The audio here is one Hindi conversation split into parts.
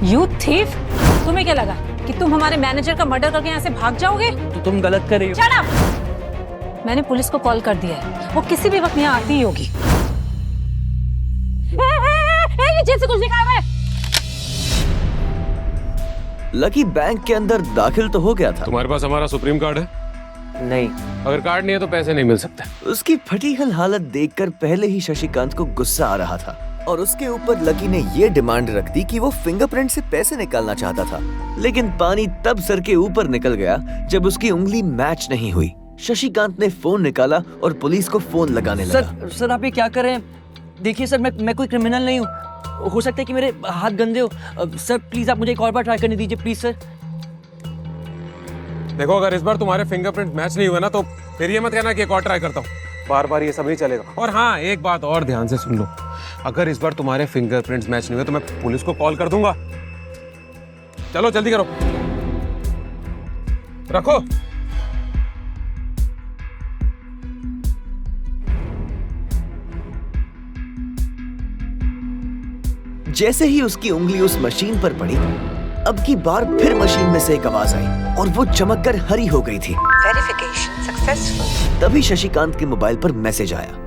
यू थीफ, तुम्हें क्या लगा कि तुम हमारे मैनेजर का मर्डर करके यहाँ से भाग जाओगे? तो तुम गलत कर रही हो। Shut up! मैंने पुलिस को कॉल कर दिया है, वो किसी भी वक्त यहाँ आती ही होगी। ये जेब से कुछ निकाल रहा है। लकी बैंक के अंदर दाखिल तो हो गया था। तुम्हारे पास हमारा सुप्रीम कार्ड है? नहीं। अगर कार्ड नहीं है तो पैसे नहीं मिल सकते। उसकी फटीहल हालत देखकर पहले ही शशिकांत को गुस्सा आ रहा था और उसके ऊपर लकी ने ये डिमांड रख दी कि वो फिंगरप्रिंट से पैसे निकालना चाहता था। लेकिन पानी तब सर के ऊपर निकल गया जब उसकी उंगली मैच नहीं हुई। शशिकांत ने फोन निकाला और पुलिस को फोन लगाने लगा। सर आप ये क्या कर रहे हैं? देखिए सर, मैं कोई क्रिमिनल नहीं हूँ। हो सकता है कि मेरे हाथ गंदे हो। सर प्लीज आप मुझे एक और बार ट्राई करने दीजिए प्लीज सर। देखो, अगर इस बार तुम्हारे फिंगरप्रिंट मैच नहीं हुए ना तो फिर ये मत कहना कि एक और ट्राई करता हूँ। बार बार ये सब नहीं चलेगा। और हाँ, एक बात और ध्यान से सुन लो, अगर इस बार तुम्हारे फिंगरप्रिंट्स मैच नहीं हुए तो मैं पुलिस को कॉल कर दूंगा। चलो जल्दी करो, रखो। जैसे ही उसकी उंगली उस मशीन पर पड़ी, अब की बार फिर मशीन में से एक आवाज आई और वो चमककर हरी हो गई थी। Verification successful. तभी शशिकांत के मोबाइल पर मैसेज आया।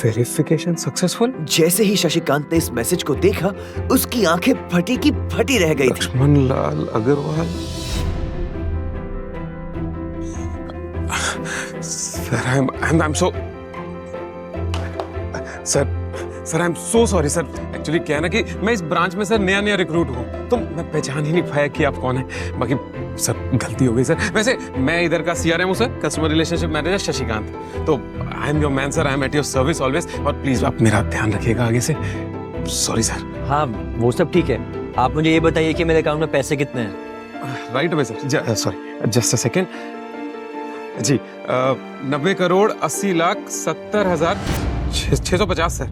Verification successful. जैसे ही शशिकांत ने इस मैसेज को देखा, उसकी आंखें फटी की फटी रह गई थी। Lakshman Lal Agarwal. Sir I am so sorry sir. Actually क्या है ना कि मैं इस ब्रांच में सर नया रिक्रूट हूँ, तो मैं पहचान ही नहीं पाया कि आप कौन है। बाकी सर गलती हो गई सर। वैसे मैं इधर का CRM हूँ sir, customer relationship manager Shashikant. तो I am your man sir, I am at your service always. और प्लीज आप मेरा ध्यान रखिएगा आगे से। Sorry sir. हाँ वो सब ठीक है, आप मुझे ये बताइए कि मेरे अकाउंट में पैसे कितने हैं? Right away sir. Sorry just a second जी। 90,80,70,650 सर।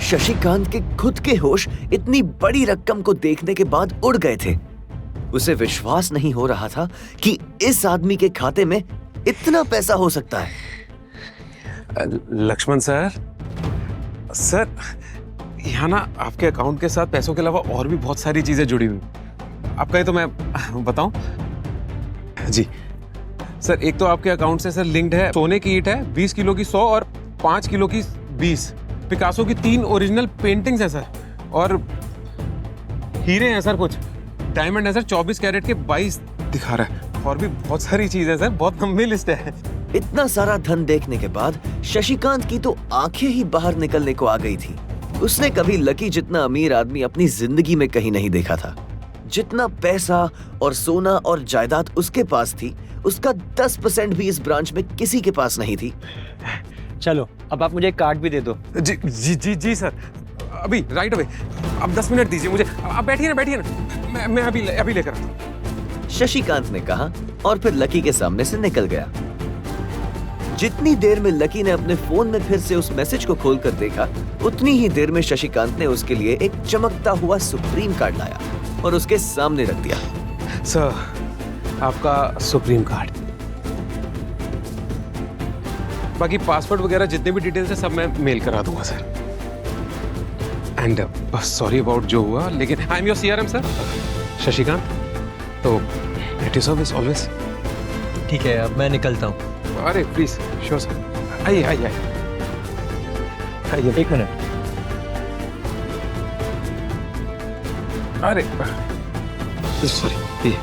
शशिकांत के खुद के होश इतनी बड़ी रकम को देखने के बाद उड़ गए थे। उसे विश्वास नहीं हो रहा था कि इस आदमी के खाते में इतना पैसा हो सकता है। लक्ष्मण सर यहाँ ना आपके अकाउंट के साथ पैसों के अलावा और भी बहुत सारी चीजें जुड़ी हुई। आप कहे तो मैं बताऊं? जी सर, एक तो आपके अकाउंट से सर लिंक्ड है सोने की ईंट है 20 किलो की 100 और 5 किलो की 20, पिकासो की 3 ओरिजिनल पेंटिंग्स हैं सर, और हीरे हैं सर, कुछ डायमंड है सर 24 कैरेट के 22 दिखा रहा है, और भी बहुत सारी चीजें सर। बहुत लंबी लिस्ट है। इतना सारा धन देखने के बाद शशिकांत की तो आंखें ही बाहर निकलने को आ गई थी। उसने कभी लकी जितना अमीर आदमी अपनी जिंदगी में कहीं नहीं देखा था। जितना पैसा और सोना और जायदाद उसके पास थी, उसका 10% भी इस ब्रांच में किसी के पास नहीं थी। चलो अब आप मुझे एक कार्ड भी दे दो। जी सर, अभी राइट अवे। अब 10 मिनट दीजिए मुझे। आप बैठिए ना, मैं अभी लेकर आता हूँ, शशिकांत ने कहा और फिर लकी के सामने से निकल गया। जितनी देर में लकी ने अपने फोन में फिर से उस मैसेज को खोलकर देखा, उतनी ही देर में शशिकांत ने उसके लिए एक चमकता हुआ सुप्रीम कार्ड लाया और उसके सामने रख दिया। सर, आपका सुप्रीम कार्ड। बाकी पासवर्ड वगैरह जितने भी डिटेल्स है सब मैं मेल करा दूंगा सर। एंड सॉरी अबाउट जो हुआ, लेकिन आई am your CRM sir, Shashikant. तो एट योर सर्विस ऑलवेज। ठीक है, अब मैं निकलता हूँ। अरे प्लीज, श्योर सर। आइए। एक मिनट। अरे सॉरी।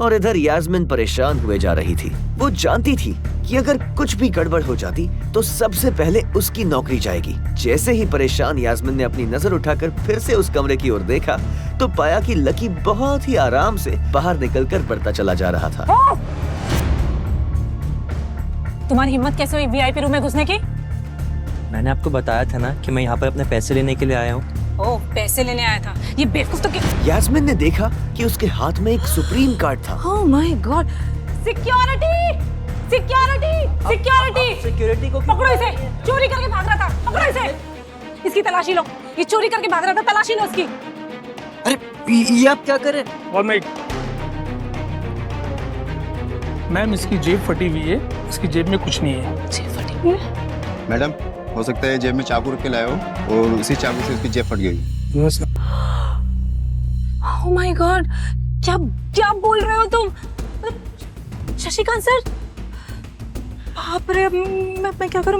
और इधर यास्मिन परेशान हुए जा रही थी। वो जानती थी कि अगर कुछ भी गड़बड़ हो जाती तो सबसे पहले उसकी नौकरी जाएगी। जैसे ही परेशान यास्मिन ने अपनी नजर उठाकर फिर से उस कमरे की ओर देखा, तो पाया कि लकी बहुत ही आराम से बाहर निकलकर बढ़ता चला जा रहा था। तुम्हारी हिम्मत कैसे हुई VIP रूम में घुसने की? मैंने आपको बताया था ना कि मैं यहाँ पर अपने पैसे लेने के लिए आया हूँ। ओह, पैसे लेने आया था। ये बेवकूफ तो यास्मिन ने देखा कि उसके हाथ में एक सुप्रीम कार्ड था। Oh my God! Security! Security को पकड़ो इसे, चोरी करके भाग रहा था। पकड़ो इसे, इसकी तलाशी लो। ये चोरी करके भाग रहा था, तलाशी लो इसकी। अरे ये आप क्या कर रहे हैं? और मैम इसकी जेब फटी हुई है, इसकी जेब में कुछ नहीं है। जेब फटी हुई है? मैडम हो सकता है जेब में चाकू रख के लाए हो और उसी चाकू से उसकी जेब फट गई। ओह माय गॉड, क्या क्या बोल रहे हो तुम? शशिकांत सर, बाप रे, मैं क्या करूं?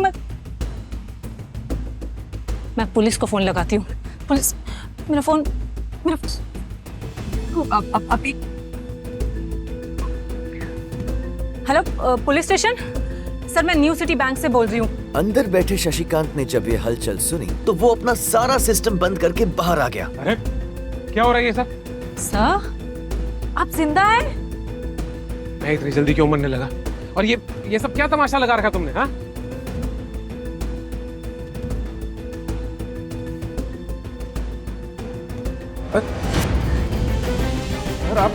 मैं पुलिस को फोन लगाती हूँ। पुलिस, मेरा फोन अभी। हेलो, पुलिस स्टेशन सर, मैं न्यू सिटी बैंक से बोल रही हूँ। अंदर बैठे शशिकांत ने जब ये हलचल सुनी तो वो अपना सारा सिस्टम बंद करके बाहर आ गया। अरे क्या हो रहा है ये सब? सर, आप जिंदा हैं? मैं इतनी जल्दी क्यों मरने लगा? और ये सब क्या तमाशा लगा रखा तुमने? हाँ, सर आप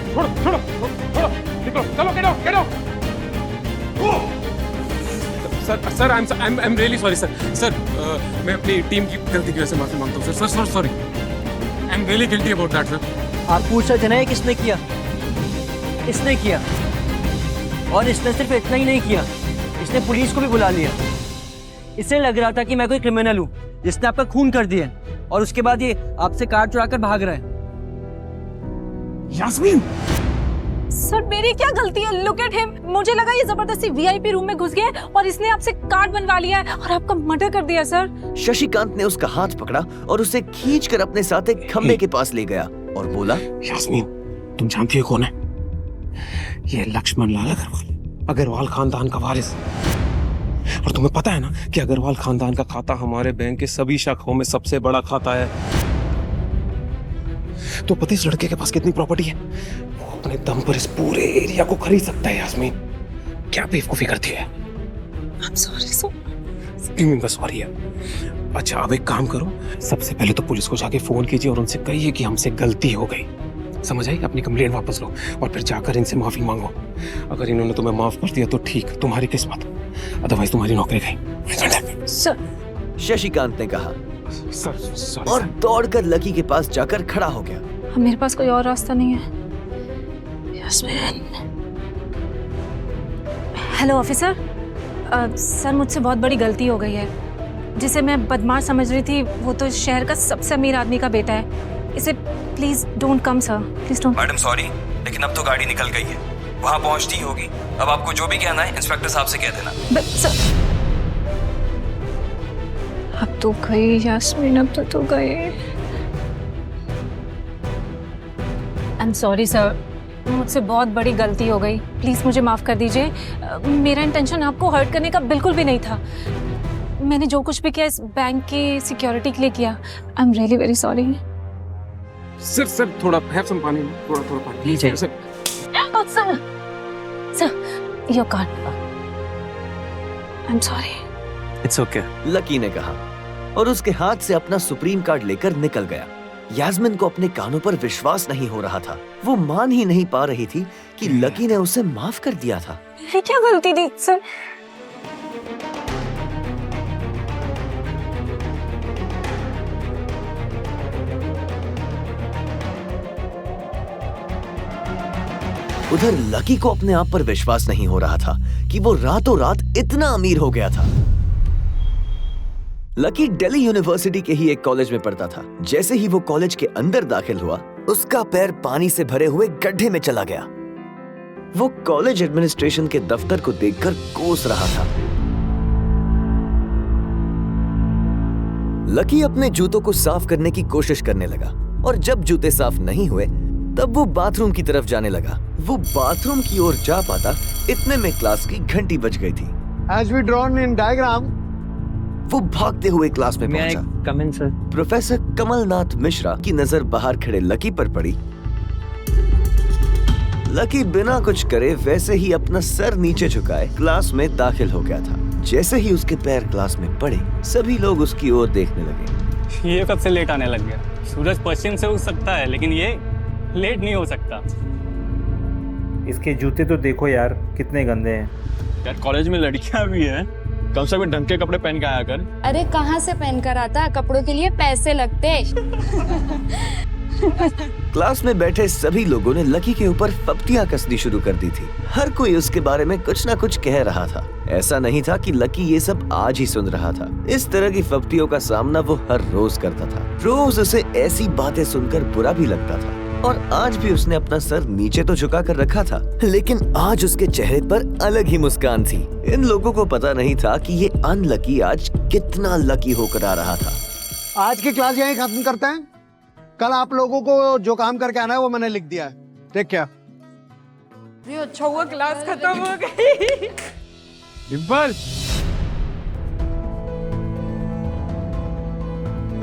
छोड़ो छोड़ो छोड़ो, निकलो, चलो, get out. Sir I am really sorry sir, मैं अपनी टीम की गलती की वजह से माफी मांगता हूँ sir, sorry, I am really guilty about that sir. आप पूछ रहे थे ना ये किसने किया? इसने किया, और इसने सिर्फ इतना ही नहीं किया, इसने पुलिस को भी बुला लिया। इसे लग रहा था कि मैं कोई क्रिमिनल हूँ जिसने आपका खून कर दिया, और उसके बाद ये आपसे कार चुरा कर भाग रहा है। यास्मीन, सर मेरी क्या गलती है? लुक एट हिम, मुझे लगा ये जबरदस्ती वीआईपी रूम में घुस गया है और इसने आपसे कार्ड बनवा लिया है और आपका मर्डर कर दिया सर। शशिकांत ने उसका हाथ पकड़ा और उसे खींचकर अपने साथ एक खंबे के पास ले गया और बोला, यास्मीन तुम जानती हो कौन है? ये लक्ष्मण लाल अग्रवाल खानदान का वारिस। और तुम्हें पता है ना कि अग्रवाल खानदान का खाता हमारे बैंक के सभी शाखाओं में सबसे बड़ा खाता है। तो पता इस लड़के के पास कितनी प्रॉपर्टी है? वो अपने दम पर इस पूरे एरिया को खरीद सकता है। यास्मीन क्या बेवकूफी करती है? I'm sorry, sir. क्यों बस सॉरी है? अच्छा अब एक काम करो, सबसे पहले तो पुलिस को जाके फोन कीजिए और उनसे कहिए कि हमसे गलती हो गई। समझ आई? अपनी कंप्लेंट वापस लो और फिर जाकर इनसे माफी मांगो। अगर इन्होंने तुम्हें माफ कर दिया तो ठीक, तुम्हारी किस्मत, अदरवाइज तुम्हारी नौकरी गई। सर, शशिकांत ने कहा सर सॉरी और दौड़कर लकी के पास जाकर खड़ा हो गया। अब मेरे पास कोई और रास्ता नहीं है। यास्मीन। हेलो ऑफिसर, सर मुझसे बहुत बड़ी गलती हो गई है। जिसे मैं बदमाश समझ रही थी वो तो शहर का सबसे अमीर आदमी का बेटा है। इसे please don't come sir, please don't. Madam sorry, लेकिन अब तो गाड़ी निकल गई है, वहाँ पहुँचती होगी। अब आपको जो भी कहना है इंस्पेक्टर साहब से कह देना। सर अब तो गई यास्मीन, अब तो गई। आई एम सॉरी सर, मुझसे बहुत बड़ी गलती हो गई। प्लीज मुझे माफ कर दीजिए। मेरा इंटेंशन आपको हर्ट करने का बिल्कुल भी नहीं था। मैंने जो कुछ भी किया इस बैंक की सिक्योरिटी के लिए किया। I am really very sorry. Sir थोड़ा हैव सम पानी, थोड़ा पानी लीजिए। Sir. Sir your card. I am sorry. It's okay. Lucky ने कहा और उसके हाथ से अपना सुप्रीम कार्ड लेकर निकल गया। यास्मीन को अपने कानों पर विश्वास नहीं हो रहा था। वो मान ही नहीं पा रही थी कि लकी ने उसे माफ कर दिया था। मेरी क्या गलती थी सर? उधर लकी को अपने आप पर विश्वास नहीं हो रहा था कि वो रातों रात इतना अमीर हो गया था। लकी दिल्ली यूनिवर्सिटी के ही एक कॉलेज में पढ़ता था। जैसे ही वो कॉलेज के अंदर दाखिल हुआ, उसका पैर पानी से भरे हुए गड्ढे में चला गया। वो कॉलेज एडमिनिस्ट्रेशन के दफ्तर को देखकर कोस रहा था। लकी अपने जूतों को साफ करने की कोशिश करने लगा और जब जूते साफ नहीं हुए तब वो बाथरूम की तरफ जाने लगा। वो बाथरूम की ओर जा पाता इतने में क्लास की घंटी बज गई थी। As we drawn in diagram, वो भागते हुए क्लास में मैं पहुंचा। कम इन सर। प्रोफेसर कमलनाथ मिश्रा की नजर बाहर खड़े लकी पर पड़ी। लकी बिना कुछ करे वैसे ही अपना सर नीचे झुकाए क्लास में दाखिल हो गया था। जैसे ही उसके पैर क्लास में पड़े, सभी लोग उसकी ओर देखने लगे। ये कब से लेट आने लग गया? सूरज पश्चिम से उग सकता है लेकिन ये लेट नहीं हो सकता। इसके जूते तो देखो यार, कितने गंदे हैं। यार कॉलेज में लड़कियां भी हैं, कम से कम ढंग के कपड़े पहन के आया कर। अरे कहाँ से पहन कर आता, कपड़ों के लिए पैसे लगते। क्लास में बैठे सभी लोगों ने लकी के ऊपर फप्तियां कसनी शुरू कर दी थी। हर कोई उसके बारे में कुछ ना कुछ कह रहा था। ऐसा नहीं था कि लकी ये सब आज ही सुन रहा था। इस तरह की फप्तियों का सामना वो हर रोज करता था। रोज उसे ऐसी बातें सुनकर बुरा भी लगता था और आज भी उसने अपना सर नीचे तो झुका कर रखा था, लेकिन आज उसके चेहरे पर अलग ही मुस्कान थी। इन लोगों को पता नहीं था कि ये अनलकी आज कितना लकी होकर आ रहा था। आज की क्लास यहीं खत्म करते हैं। कल आप लोगों को जो काम करके आना है वो मैंने लिख दिया है। ठीक क्या? अच्छा हुआ क्लास खत्म हो गई। डिम्पल,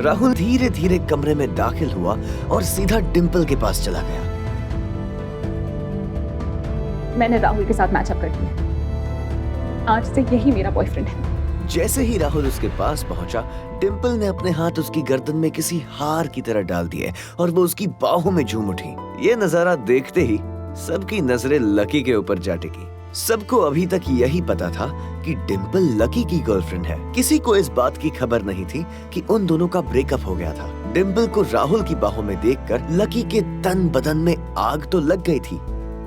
राहुल धीरे धीरे कमरे में दाखिल हुआ और सीधा डिम्पल के पास चला गया। मैंने राहुल के साथ मैचअप कर दिया। आज से यही मेरा बॉयफ्रेंड है। जैसे ही राहुल उसके पास पहुंचा, डिम्पल ने अपने हाथ उसकी गर्दन में किसी हार की तरह डाल दिए और वो उसकी बाहों में झूम उठी। ये नजारा देखते ही सबकी नजरें लकी के ऊपर जा टिकी। सबको अभी तक यही पता था कि डिम्पल लकी की गर्लफ्रेंड है। किसी को इस बात की खबर नहीं थी कि उन दोनों का ब्रेकअप हो गया था। डिम्पल को राहुल की बाहों में देखकर लकी के तन बदन में आग तो लग गई थी,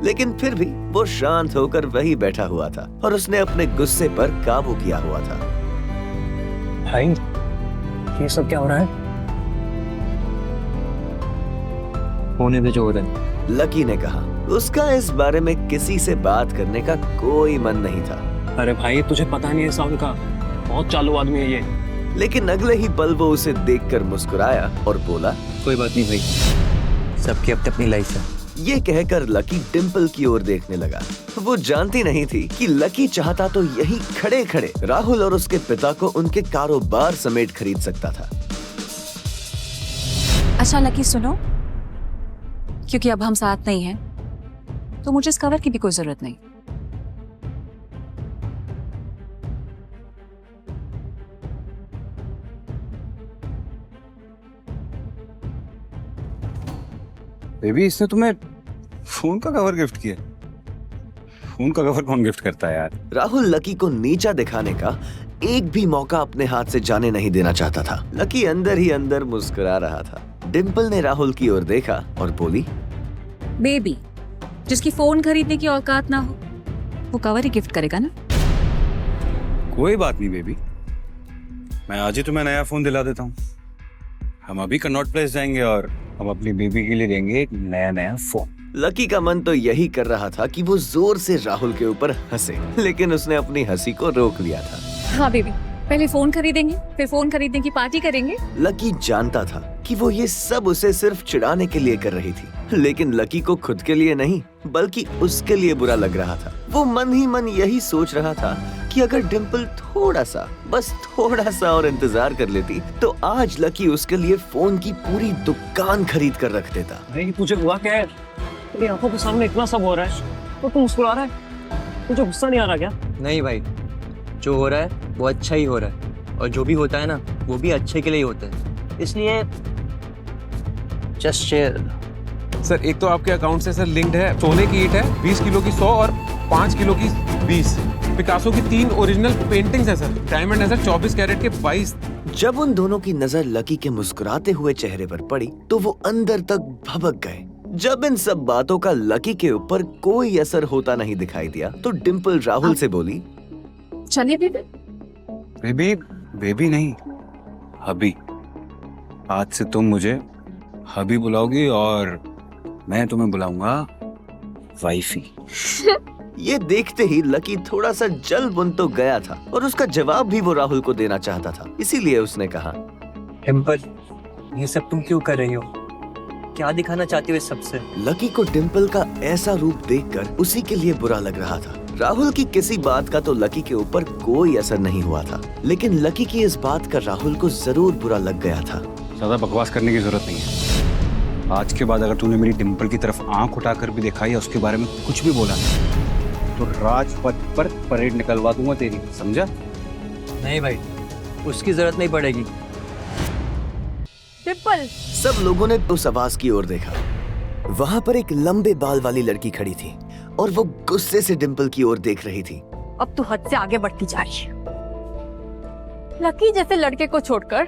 लेकिन फिर भी वो शांत होकर वही बैठा हुआ था और उसने अपने गुस्से पर काबू किया हुआ था। भाई, ये सब क्या हो रहा है? होने दे जो हो रहा है। लकी ने कहा। उसका इस बारे में किसी से बात करने का कोई मन नहीं था। अरे भाई, तुझे पता नहीं है साउल का, बहुत चालू आदमी है ये। लेकिन अगले ही पल वो उसे देखकर मुस्कुराया और बोला, कोई बात नहीं भाई, सबकी अपनी अपनी लाइफ है। ये कहकर लकी डिम्पल की ओर देखने लगा। वो जानती नहीं थी कि लकी चाहता तो यही खड़े खड़े राहुल और उसके पिता को उनके कारोबार समेत खरीद सकता था। अच्छा लकी सुनो, क्योंकि अब हम साथ नहीं हैं, तो मुझे इस कवर की भी कोई जरूरत नहीं। बेबी, इसने तुम्हें फोन का कवर गिफ्ट किया। फोन का कवर कौन गिफ्ट करता है यार? राहुल लकी को नीचा दिखाने का एक भी मौका अपने हाथ से जाने नहीं देना चाहता था। लकी अंदर ही अंदर मुस्कुरा रहा था। डिम्पल ने राहुल की ओर देखा और बोली, बेबी, जिसकी फोन खरीदने की औकात ना हो वो कवर ही गिफ्ट करेगा ना। कोई बात नहीं बेबी, मैं आज ही तुम्हें नया फोन दिला देता हूँ। हम अभी कनॉट प्लेस जाएंगे और हम अपनी बेबी के लिए देंगे एक नया फोन। लकी का मन तो यही कर रहा था कि वो जोर से राहुल के ऊपर हंसे, लेकिन उसने अपनी हंसी को रोक लिया था। हाँ बेबी, पहले फोन खरीदेंगे, फिर फोन खरीदने की पार्टी करेंगे। लकी जानता था कि वो ये सब उसे सिर्फ चिढ़ाने के लिए कर रही थी, लेकिन लकी को खुद के लिए नहीं बल्कि उसके लिए बुरा लग रहा था। वो मन ही मन यही सोच रहा था कि अगर डिम्पल थोड़ा सा, बस थोड़ा सा और इंतजार कर लेती तो आज लकी उसके लिए फोन की पूरी दुकान खरीद कर रख देता। भाई, तुझे हुआ क्या है? तेरी आंखों के सामने इतना सब हो रहा है तो तू मुस्कुरा रहा है। तुझे गुस्सा नहीं आ रहा क्या? नहीं भाई, जो हो रहा है वो अच्छा ही हो रहा है, और जो भी होता है ना वो भी अच्छे के लिए ही होता है, इसलिए जस्ट शेयर। सर, एक तो आपके अकाउंट से सर लिंक्ड है सोने की ईंट है 20 किलो की 100 और 5 किलो की 20। पिकासो की 3 ओरिजिनल पेंटिंग्स है सर। डायमंड है सर 24 कैरेट के 22। जब उन दोनों की नजर लकी के मुस्कुराते हुए चेहरे पर पड़ी तो वो अंदर तक भभक गए। जब इन सब बातों का लकी के ऊपर कोई असर होता नहीं दिखाई दिया तो डिम्पल राहुल से बोली, चलिए बेबी। बेबी, बेबी नहीं, हबी। आज से तुम मुझे हबी बुलाओगी और मैं तुम्हें बुलाऊंगा वाइफी। ये देखते ही लकी थोड़ा सा जल बुन तो गया था और उसका जवाब भी वो राहुल को देना चाहता था। इसीलिए उसने कहा, डिम्पल, ये सब तुम क्यों कर रही हो? क्या दिखाना चाहती हो इस सबसे? लकी को डिम्पल का ऐसा रूप देखकर उसी के लिए बुरा लग रहा था। राहुल की किसी बात का तो लकी के ऊपर कोई असर नहीं हुआ था, लेकिन लकी की इस बात का राहुल को जरूर बुरा लग गया था। ज्यादा बकवास करने की जरूरत नहीं है। आज के बाद अगर तूने मेरी डिम्पल की तरफ आंख उठाकर भी देखा या उसके बारे में कुछ भी बोला तो राजपथ पर परेड निकलवा दूंगा तेरी, समझा? नहीं भाई, उसकी जरूरत नहीं पड़ेगी। डिम्पल। सब लोगों ने उस आवाज की ओर देखा। वहाँ पर एक लंबे बाल वाली लड़की खड़ी थी और वो गुस्से से डिम्पल की ओर देख रही थी। अब तू हद से आगे बढ़ती जा रही है। लकी जैसे लड़के को छोड़कर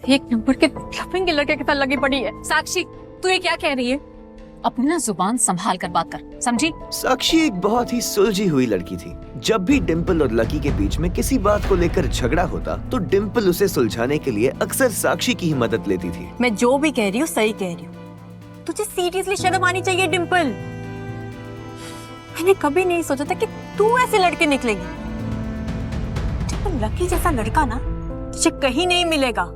एक नंबर के लफिंग के लड़के के साथ लगी पड़ी है। साक्षी, तू ये क्या कह रही है? अपनी ना जुबान संभाल कर बात कर, समझी? साक्षी एक बहुत ही सुलझी हुई लड़की थी। जब भी डिम्पल और लकी के बीच में किसी बात को लेकर झगड़ा होता तो डिम्पल उसे सुलझाने के लिए अक्सर साक्षी की ही मदद लेती थी। मैं जो भी कह रही हूँ सही कह रही हूँ। तुझे सीरियसली शर्म आनी चाहिए डिम्पल। मैंने कभी नहीं सोचा था कि तू ऐसे लड़के निकलेगी। डिम्पल, लकी जैसा लड़का ना तुझे कहीं नहीं मिलेगा।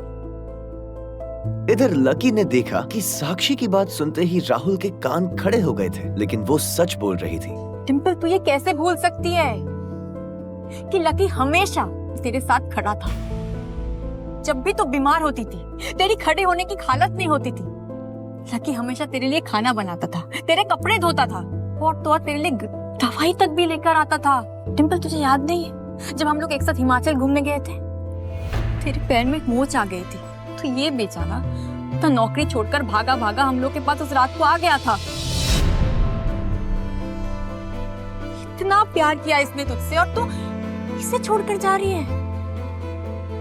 इधर लकी ने देखा कि साक्षी की बात सुनते ही राहुल के कान खड़े हो गए थे, लेकिन वो सच बोल रही थी। डिम्पल, तू ये कैसे भूल सकती है कि लकी हमेशा तेरे साथ खड़ा था। जब भी तू बीमार होती थी, तेरी खड़े होने की हालत नहीं होती थी, लकी हमेशा तेरे लिए खाना बनाता था, तेरे कपड़े धोता था और तो तेरे लिए दवाई तक भी लेकर आता था। डिम्पल, तुझे याद नहीं है जब हम लोग एक साथ हिमाचल घूमने गए थे, तेरे पैर में मोच आ गई थी, तो ये बेचारा तो नौकरी छोड़कर भागा भागा हम लोग के पास उस रात को आ गया था। इतना प्यार किया इसने तुझसे और तू इसे छोड़कर जा रही है।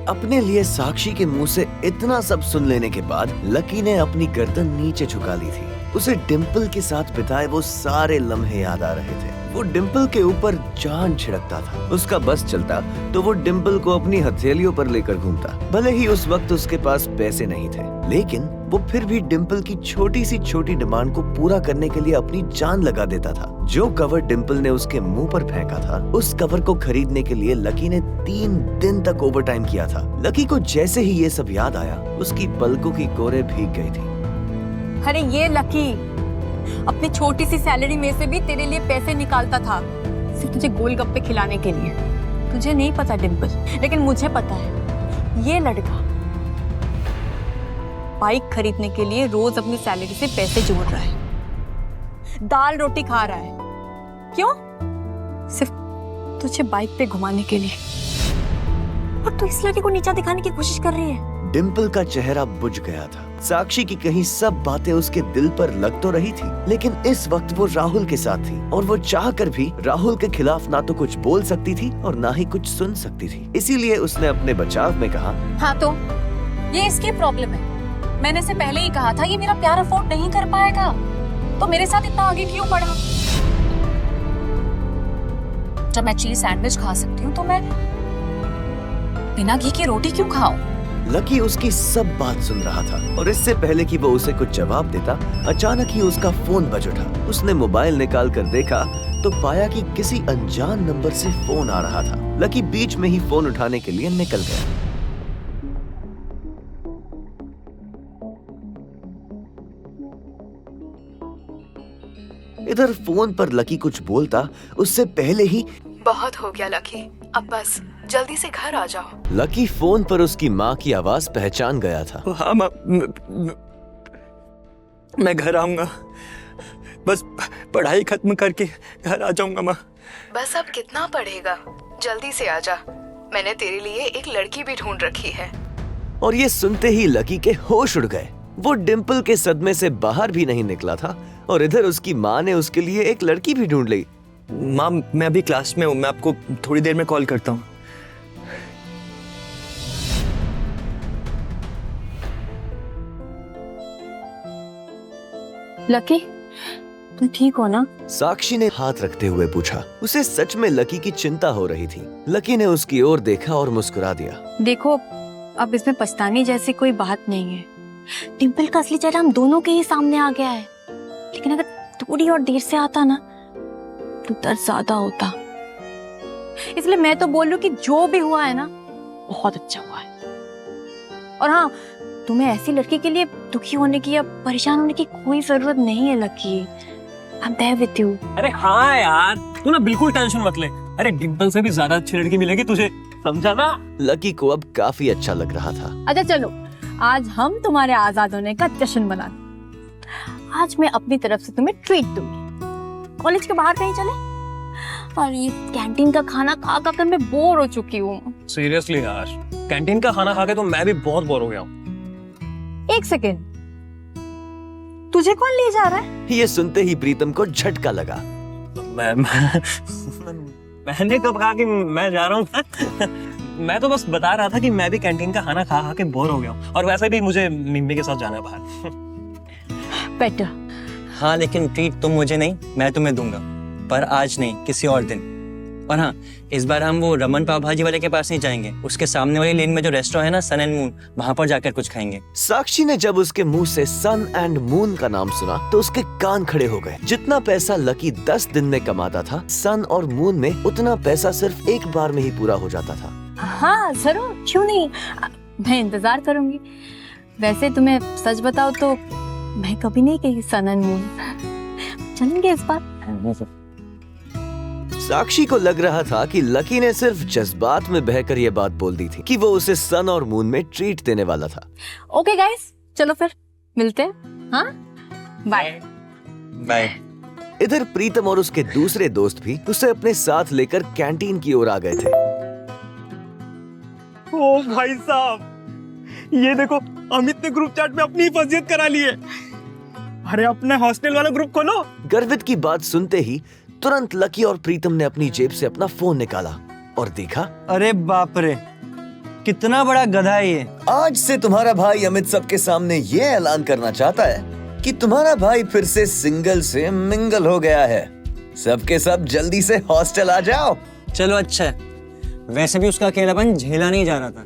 अपने लिए साक्षी के मुंह से इतना सब सुन लेने के बाद लकी ने अपनी गर्दन नीचे झुका ली थी। उसे डिम्पल के साथ बिताए वो सारे लम्हे याद आ रहे थे। वो डिम्पल के ऊपर जान छिड़कता था। उसका बस चलता तो वो डिम्पल को अपनी हथेलियों पर लेकर घूमता। भले ही उस वक्त उसके पास पैसे नहीं थे, लेकिन वो फिर भी डिम्पल की छोटी सी छोटी डिमांड को पूरा करने के लिए अपनी जान लगा देता था। जो कवर डिम्पल ने उसके मुंह पर फेंका था, उस कवर को खरीदने के लिए लकी ने 3 दिन तक ओवरटाइम किया था। लकी को जैसे ही ये सब याद आया, उसकी पलकों की कोरे भीग गई थी। अरे ये लकी अपनी छोटी सी सैलरी में से भी तेरे लिए पैसे निकालता था, सिर्फ तुझे गोलगप्पे खिलाने के लिए। तुझे नहीं पता डिम्पल, लेकिन मुझे पता है। ये लड़का बाइक खरीदने के लिए रोज अपनी सैलरी से पैसे जोड़ रहा है, दाल रोटी खा रहा है। क्यों? सिर्फ तुझे बाइक पे घुमाने के लिए। और तू इस लड़के को नीचा दिखाने की कोशिश कर रही है। डिम्पल का चेहरा बुझ गया था। साक्षी की कहीं सब बातें उसके दिल पर लग तो रही थी, लेकिन इस वक्त वो राहुल के साथ थी और वो चाहकर भी राहुल के खिलाफ ना तो कुछ बोल सकती थी और ना ही कुछ सुन सकती थी। इसीलिए उसने अपने बचाव में कहा, हाँ तो ये इसकी प्रॉब्लम है। मैंने से पहले ही कहा था ये मेरा प्यार अफोर्ड नहीं कर पाएगा, तो मेरे साथ इतना आगे क्यों बढ़ा? जब मैं चीज सैंडविच खा सकती हूँ तो मैं बिना घी की रोटी क्यों खाऊं? लकी उसकी सब बात सुन रहा था और इससे पहले कि वो उसे कुछ जवाब देता, अचानक ही उसका फोन बज उठा। उसने मोबाइल निकाल कर देखा तो पाया कि किसी अनजान नंबर से फोन आ रहा था। लकी बीच में ही फोन उठाने के लिए निकल गया। इधर फोन पर लकी कुछ बोलता उससे पहले ही बहुत हो गया लकी, अब बस जल्दी से घर आ जाओ। लकी फोन पर उसकी माँ की आवाज पहचान गया था। हाँ माँ, मैं घर आऊंगा, बस पढ़ाई खत्म करके घर आ जाऊंगा माँ। बस अब कितना पढ़ेगा, जल्दी से आ जा। मैंने तेरे लिए एक लड़की भी ढूंढ रखी है। और ये सुनते ही लकी के होश उड़ गए। वो डिम्पल के सदमे से बाहर भी नहीं निकला था और इधर उसकी माँ ने उसके लिए एक लड़की भी ढूंढ ली। माँ, मैं अभी क्लास में हूँ, मैं आपको थोड़ी देर में कॉल करता हूँ। लकी, तुम ठीक हो ना? साक्षी ने हाथ रखते हुए पूछा। उसे सच में लकी की चिंता हो रही थी। लकी ने उसकी ओर देखा और मुस्कुरा दिया। देखो, अब इसमें पछताने जैसी कोई बात नहीं है। डिम्पल का असली चेहरा हम दोनों के ही सामने आ गया है, लेकिन अगर थोड़ी और देर से आता ना तो दर्द ज्यादा होता। इसलिए मैं तो बोल रही हूँ कि जो भी हुआ है ना, बहुत अच्छा हुआ है। और हाँ, तुम्हें ऐसी लड़की के लिए दुखी होने की या परेशान होने की कोई जरूरत नहीं है lucky. I'm there with you। अरे हाँ यार, तू ना बिल्कुल टेंशन मत ले। अरे डिम्पल से भी ज्यादा अच्छी लड़की मिलेगी तुझे, समझा ना? लकी को अब काफी अच्छा लग रहा था। अच्छा चलो, आज हम तुम्हारे आजाद होने का जश्न मनाते। आज मैं अपनी तरफ से तुम्हें ट्रीट दूंगी। कॉलेज के बाहर कहीं चले? और ये कैंटीन का खाना खा कर मैं बोर हो चुकी हूँ। सीरियसली यार, कैंटीन का खाना खा के तो मैं भी बहुत बोर हो गया हूँ। एक सेकेंड, तुझे कौन ले जा रहा है? ये सुनते ही प्रीतम को झटका लगा। मैंने कब कहा कि मैं जा रहा हूँ? मैं तो बस बता रहा था कि मैं भी कैंटीन का खाना खा खा के बोर हो गया हूँ, और वैसे भी मुझे मिम्मी के साथ जाना है बाहर। बेटर। हाँ लेकिन ट्रीट तुम मुझे नहीं, मैं तुम्हें दूंगा, पर आज नहीं, किसी और दिन। और हाँ, इस बार हम वो रमन पाव भाजी वाले के पास नहीं जाएंगे, उसके सामने वाली लेन में जो रेस्टोरेंट है ना, सन एंड मून, वहां पर जाकर कुछ खाएंगे। साक्षी ने जब उसके मुंह से सन एंड मून का नाम सुना तो उसके कान खड़े हो गए। जितना पैसा लकी 10 दिन में कमाता था, सन और मून में उतना पैसा सिर्फ एक बार में ही पूरा हो जाता था। हाँ जरूर, क्यों नहीं, मैं इंतजार करूंगी। वैसे तुम्हें सच बताओ तो मैं कभी नहीं कही सन एंड मून, चलेंगे इस बार। साक्षी को लग रहा था कि लकी ने सिर्फ जज्बात में बहकर ये बात बोल दी थी कि वो उसे सन और मून में ट्रीट देने वाला था। ओके गाइस, चलो फिर मिलते हैं। हाँ, बाय बाय। इधर प्रीतम और उसके दूसरे दोस्त भी उसे अपने साथ लेकर कैंटीन की ओर आ गए थे। ओ भाई साहब, ये देखो अमित ने ग्रुप चैट में अपनी हिफाजत करा ली है। अरे अपने हॉस्टल वाला ग्रुप खोलो। गर्वित की बात सुनते ही तुरंत लकी और प्रीतम ने अपनी जेब से अपना फोन निकाला और देखा। अरे बाप रे, कितना बड़ा गधा है ये। आज से तुम्हारा भाई अमित सबके सामने ये ऐलान करना चाहता है कि तुम्हारा भाई फिर से सिंगल से मिंगल हो गया है। सबके सब जल्दी से हॉस्टल आ जाओ। चलो अच्छा है, वैसे भी उसका अकेलापन झेला नहीं जा रहा था।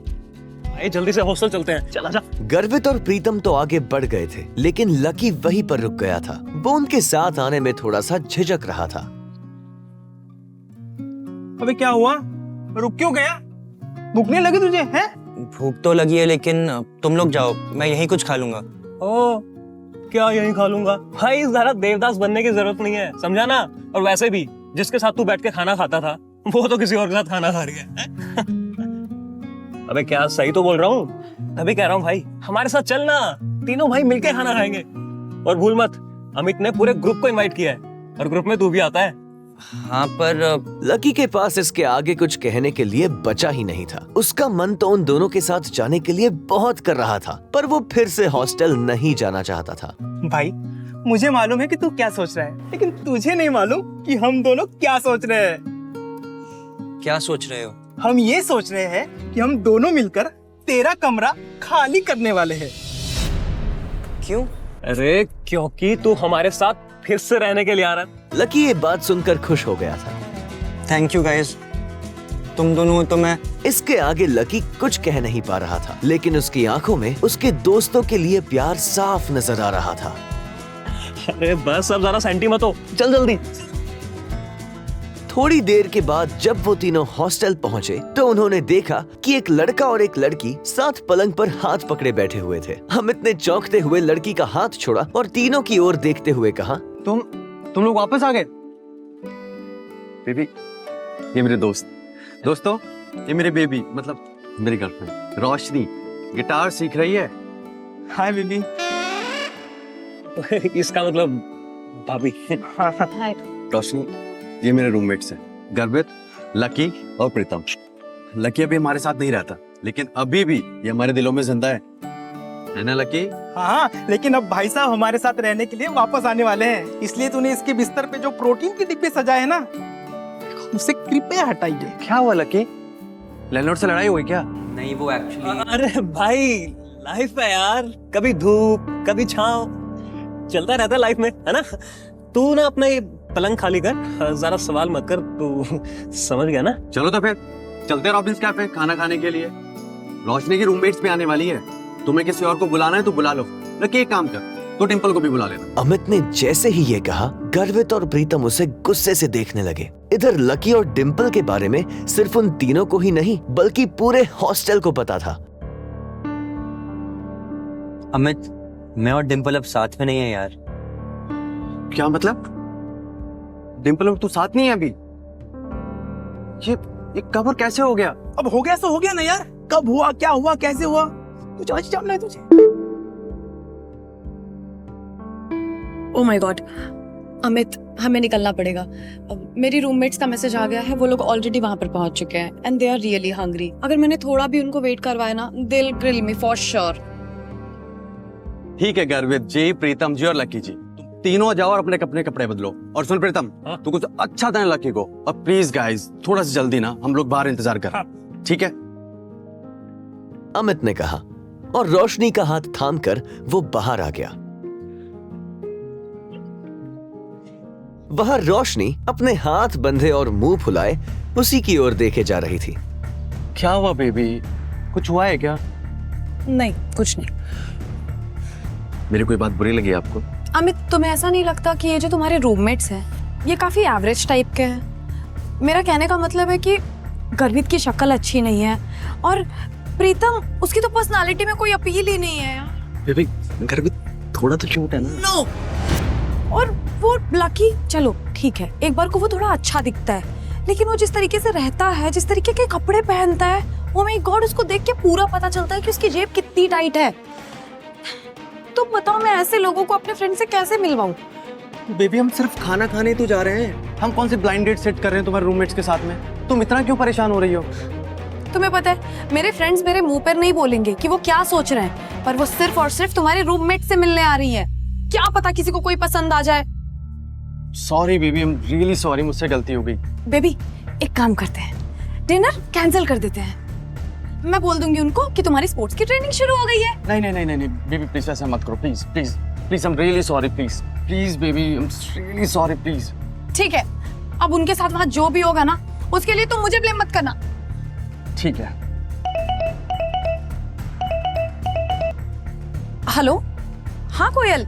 भाई जल्दी से हॉस्टल चलते हैं, चला जा। गर्वित और प्रीतम तो आगे बढ़ गए थे, लेकिन लकी वहीं पर रुक गया था। वो उनके साथ आने में थोड़ा सा झिझक रहा था। अबे क्या हुआ, रुक क्यों गया? भूख नहीं लगी तुझे है? भूख तो लगी है, लेकिन तुम लोग जाओ, मैं यहीं कुछ खा लूंगा। ओ, क्या यहीं खा लूंगा? भाई जरा देवदास बनने की जरूरत नहीं है, समझा ना? और वैसे भी जिसके साथ तू बैठ के खाना खाता था, वो तो किसी और के साथ खाना खा रही है। अबे क्या सही तो बोल रहा हूँ, तभी कह रहा हूँ भाई हमारे साथ चलना, तीनों भाई मिलके खाना खाएंगे। और भूल मत, अमित ने पूरे ग्रुप को इनवाइट किया है, और ग्रुप में तू भी आता है। हाँ पर लकी के पास इसके आगे कुछ कहने के लिए बचा ही नहीं था। उसका मन तो उन दोनों के साथ जाने के लिए बहुत कर रहा था, पर वो फिर से हॉस्टल नहीं जाना चाहता था। भाई मुझे मालूम है कि तू क्या सोच रहा है, लेकिन तुझे नहीं मालूम कि हम दोनों क्या सोच रहे हैं। क्या सोच रहे हो? हम ये सोच रहे हैं कि हम दोनों मिलकर तेरा कमरा खाली करने वाले हैं। क्यों? अरे क्योंकि तू हमारे साथ फिर से रहने के लिए आ रहा है। लकी ये बात सुनकर खुश हो गया था। थैंक यू गाइस, तुम दोनों तो मैं। इसके आगे लकी कुछ कह नहीं पा रहा था, लेकिन उसकी आंखों में उसके दोस्तों के लिए प्यार साफ नजर आ रहा था। अरे बस अब ज्यादा सेंटी मत हो, चल जल्दी। थोड़ी देर के बाद जब वो तीनों हॉस्टल पहुंचे तो उन्होंने देखा कि एक लड़का और एक लड़की साथ पलंग पर हाथ पकड़े बैठे हुए थे। अमित ने चौंकते हुए लड़की का हाथ छोड़ा और तीनों की ओर देखते हुए कहा, तुम लोग वापस आ गए? बेबी, ये मेरे दोस्तों, ये मेरे बेबी, मतलब मेरी गर्लफ्रेंड रोशनी गिटार सीख रही है। Hi baby. इसका मतलब भाभी। रोशनी, ये मेरे रूममेट्स हैं, गर्वित, लकी और प्रीतम। लकी अभी हमारे साथ नहीं रहता, लेकिन अभी भी ये हमारे दिलों में जिंदा है ना लकी? हाँ, लेकिन अब भाई साहब हमारे साथ रहने के लिए वापस आने वाले हैं, इसलिए तूने इसके बिस्तर पे जो प्रोटीन के डिब्बे सजाए हैं ना, उससे कृपया हटाइए। क्या हुआ लकी? लैंडलॉर्ड से लड़ाई हुई क्या? नहीं, वो एक्चुअली। अरे भाई लाइफ है यार, कभी धूप कभी छांव, चलता रहता है लाइफ में, है ना? तू ना अपना ये पलंग खाली कर, ज्यादा सवाल मत कर, तू समझ गया ना? चलो तो फिर चलते रॉबिन्स कैफे खाना खाने के लिए। रोशनी की रूममेट्स भी आने वाली है, तुम्हें किसी और को बुलाना है तो बुला लो। लकी एक काम कर, तो डिंपल को भी बुला लेना। अमित ने जैसे ही ये कहा, गर्वित और प्रीतम उसे गुस्से से देखने लगे। इधर लकी और डिंपल के बारे में सिर्फ उन तीनों को ही नहीं बल्कि पूरे हॉस्टल को पता था। अमित, मैं और डिंपल अब साथ में नहीं है यार। क्या मतलब? डिंपल और तू साथ नहीं है अभी? ये कब और कैसे हो गया? अब हो गया सो हो गया ना यार, कब हुआ, क्या हुआ, कैसे हुआ, कुछ आज जानना है तुझे? ओह माय गॉड, अमित हमें निकलना पड़ेगा। अब मेरी रूममेट्स का मैसेज आ गया है, वो लोग ऑलरेडी वहां पर पहुंच चुके हैं and they are really hungry. अगर मैंने थोड़ा भी उनको वेट करवाया ना, they will grill me for sure. ठीक है गर्वित जी, प्रीतम जी और लकी जी, तुम तीनों जाओ और अपने कपड़े बदलो। और सुन प्रीतम, तू कुछ अच्छा देना लकी को। और प्लीज गाइस, थोड़ा सा जल्दी ना, हम लोग बाहर इंतजार कर। ठीक है? अमित ने कहा और रोशनी का हाथ थामकर वो बाहर आ गया। वहां रोशनी अपने हाथ बंधे और मुंह फुलाए उसी की ओर देखे जा रही थी। क्या हुआ बेबी, कुछ हुआ है क्या? नहीं, कुछ नहीं। मेरी कोई बात बुरी लगी आपको? अमित, तुम्हें ऐसा नहीं लगता कि ये जो तुम्हारे रूममेट्स हैं ये काफी एवरेज टाइप के हैं? मेरा कहने का मतलब है कि गर्वित की शक्ल अच्छी नहीं है और प्रीतम, उसकी तो पर्सनालिटी में कोई अपील ही नहीं है यार। बेबी गर्वित थोड़ा तो क्यूट है ना। नो। और वो लकी, चलो ठीक है, एक बार को वो थोड़ा अच्छा दिखता है, लेकिन वो जिस तरीके से रहता है, जिस तरीके के कपड़े पहनता है, ओ माय गॉड, उसको देख के पूरा पता चलता है कि उसकी जेब कितनी टाइट है। तुम बताओ, मैं ऐसे लोगों को अपने फ्रेंड से कैसे मिलवाऊं? बेबी हम सिर्फ खाना खाने तो जा रहे हैं, हम कौन से ब्लाइंड डेट सेट कर रहे हैं तुम्हारे रूममेट्स के साथ में? तुम इतना क्यों परेशान हो रही हो? तुम्हें पता है, मेरे फ्रेंड्स मेरे मुंह पर नहीं बोलेंगे कि वो क्या सोच रहे हैं, पर वो सिर्फ और सिर्फ तुम्हारे रूममेट से मिलने आ रही है। क्या पता किसी को कोई पसंद आ जाए। Sorry baby, I am really sorry, मुझसे गलती हो गई। बेबी एक काम करते हैं, डिनर कैंसिल कर देते हैं। मैं बोल दूंगी उनको कि तुम्हारी स्पोर्ट्स की ट्रेनिंग शुरू हो गई है। नहीं नहीं नहीं नहीं बेबी प्लीज ऐसा मत करो, please please please, I am really sorry, please please baby, I am really sorry, please. ठीक है, अब उनके साथ वहां जो भी होगा ना, उसके लिए तुम मुझे ब्लेम मत करना। ठीक है। हेलो, हाँ कोयल।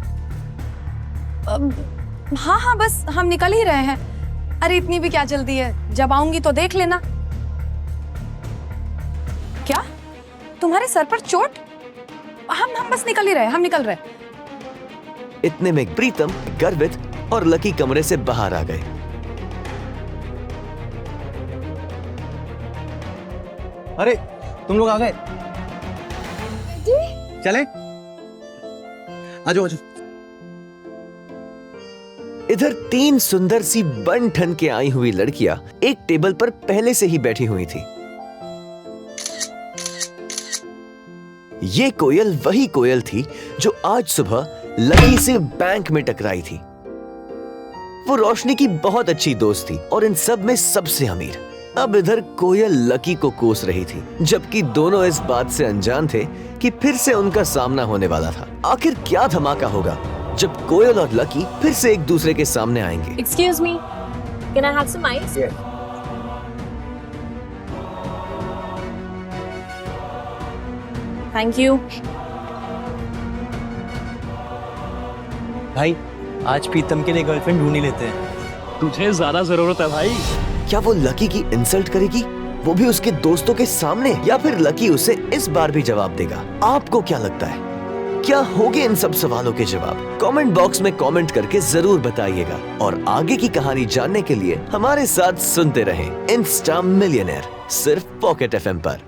हाँ हाँ, बस हम निकल ही रहे हैं। अरे इतनी भी क्या जल्दी है, जब आऊंगी तो देख लेना। क्या तुम्हारे सर पर चोट? हम बस निकल ही रहे, हम निकल रहे। इतने में प्रीतम, गर्वित और लकी कमरे से बाहर आ गए। अरे तुम लोग आ गए? चले? आजो आजो। इधर 3 सुंदर सी बन ठन के आई हुई लड़कियां एक टेबल पर पहले से ही बैठी हुई थी। ये कोयल वही कोयल थी जो आज सुबह लकी से बैंक में टकराई थी। वो रोशनी की बहुत अच्छी दोस्त थी और इन सब में सबसे अमीर। अब इधर कोयल लकी को कोस रही थी, जबकि दोनों इस बात से अनजान थे कि फिर से उनका सामना होने वाला था। आखिर क्या धमाका होगा जब कोयल और लकी फिर से एक दूसरे के सामने आएंगे। Excuse me, can I have some ice? Yes. Thank you. भाई आज प्रीतम के लिए गर्लफ्रेंड ढूंढ ही लेते हैं। तुझे ज्यादा जरूरत है भाई। क्या वो लकी की इंसल्ट करेगी, वो भी उसके दोस्तों के सामने, या फिर लकी उसे इस बार भी जवाब देगा? आपको क्या लगता है, क्या होंगे इन सब सवालों के जवाब? कमेंट बॉक्स में कमेंट करके जरूर बताइएगा और आगे की कहानी जानने के लिए हमारे साथ सुनते रहें इंस्टा मिलियनेयर, सिर्फ पॉकेट FM पर।